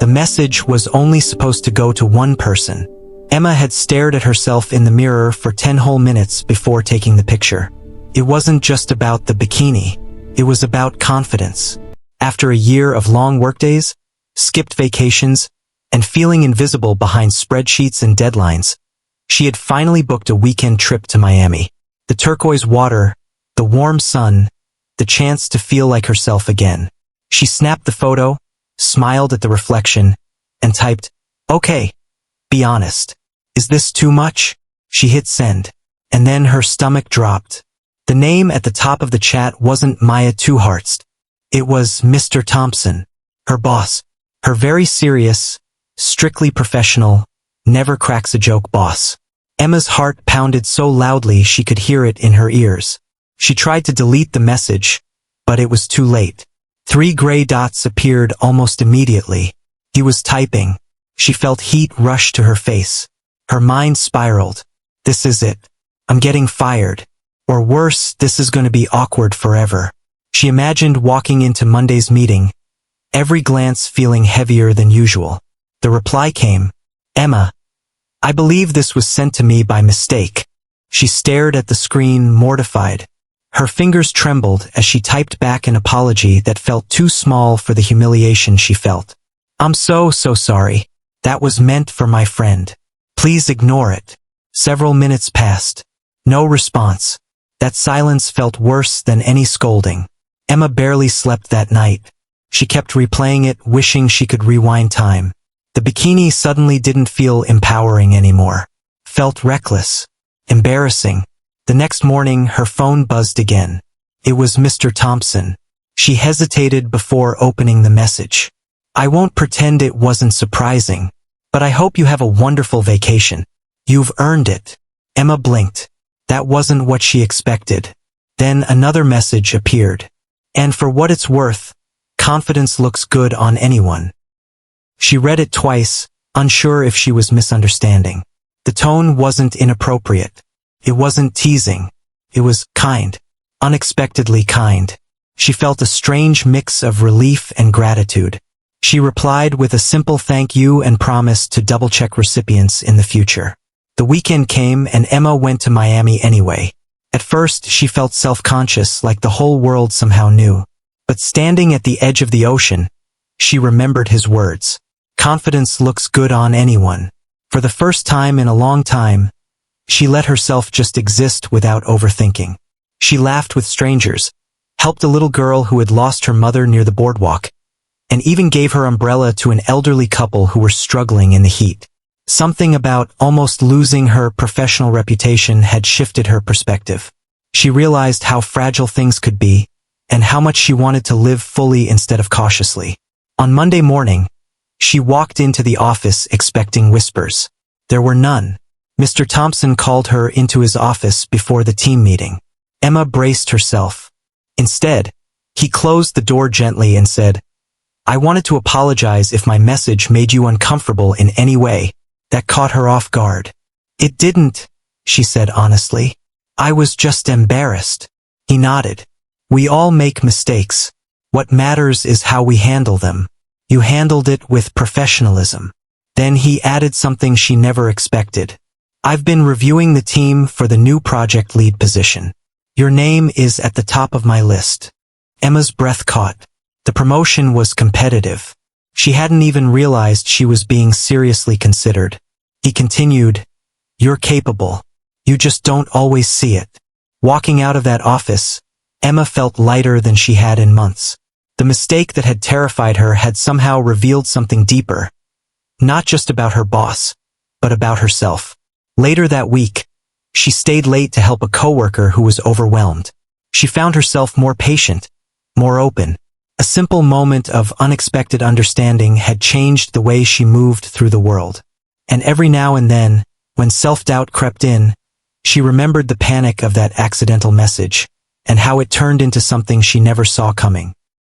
The message was only supposed to go to one person. Emma had stared at herself in the mirror for 10 whole minutes before taking the picture. It wasn't just about the bikini. It was about confidence. After a year of long workdays, skipped vacations, and feeling invisible behind spreadsheets and deadlines, she had finally booked a weekend trip to Miami. The turquoise water, the warm sun, the chance to feel like herself again. She snapped the photo, smiled at the reflection, and typed, "Okay, be honest. Is this too much?" She hit send, and then her stomach dropped. The name at the top of the chat wasn't Maya Two Hearts. It was Mr. Thompson, her boss, her very serious, strictly professional, never cracks a joke boss. Emma's heart pounded so loudly she could hear it in her ears. She tried to delete the message, but it was too late. 3 gray dots appeared almost immediately. He was typing. She felt heat rush to her face. Her mind spiraled. This is it. I'm getting fired. Or worse, this is going to be awkward forever. She imagined walking into Monday's meeting, every glance feeling heavier than usual. The reply came, "Emma, I believe this was sent to me by mistake." She stared at the screen, mortified. Her fingers trembled as she typed back an apology that felt too small for the humiliation she felt. "I'm so sorry. That was meant for my friend. Please ignore it." Several minutes passed. No response. That silence felt worse than any scolding. Emma barely slept that night. She kept replaying it, wishing she could rewind time. The bikini suddenly didn't feel empowering anymore. Felt reckless. Embarrassing. The next morning, her phone buzzed again. It was Mr. Thompson. She hesitated before opening the message. "I won't pretend it wasn't surprising, but I hope you have a wonderful vacation. You've earned it." Emma blinked. That wasn't what she expected. Then another message appeared. "And for what it's worth, confidence looks good on anyone." She read it twice, unsure if she was misunderstanding. The tone wasn't inappropriate. It wasn't teasing. It was kind. Unexpectedly kind. She felt a strange mix of relief and gratitude. She replied with a simple thank you and promised to double-check recipients in the future. The weekend came and Emma went to Miami anyway. At first, she felt self-conscious, like the whole world somehow knew. But standing at the edge of the ocean, she remembered his words. Confidence looks good on anyone. For the first time in a long time, she let herself just exist without overthinking. She laughed with strangers, helped a little girl who had lost her mother near the boardwalk, and even gave her umbrella to an elderly couple who were struggling in the heat. Something about almost losing her professional reputation had shifted her perspective. She realized how fragile things could be, and how much she wanted to live fully instead of cautiously. On Monday morning, she walked into the office expecting whispers. There were none. Mr. Thompson called her into his office before the team meeting. Emma braced herself. Instead, he closed the door gently and said, "I wanted to apologize if my message made you uncomfortable in any way." That caught her off guard. "It didn't," she said honestly. "I was just embarrassed." He nodded. "We all make mistakes. What matters is how we handle them. You handled it with professionalism." Then he added something she never expected. "I've been reviewing the team for the new project lead position. Your name is at the top of my list." Emma's breath caught. The promotion was competitive. She hadn't even realized she was being seriously considered. He continued, "You're capable. You just don't always see it." Walking out of that office, Emma felt lighter than she had in months. The mistake that had terrified her had somehow revealed something deeper. Not just about her boss, but about herself. Later that week, she stayed late to help a coworker who was overwhelmed. She found herself more patient, more open. A simple moment of unexpected understanding had changed the way she moved through the world. And every now and then, when self-doubt crept in, she remembered the panic of that accidental message, and how it turned into something she never saw coming.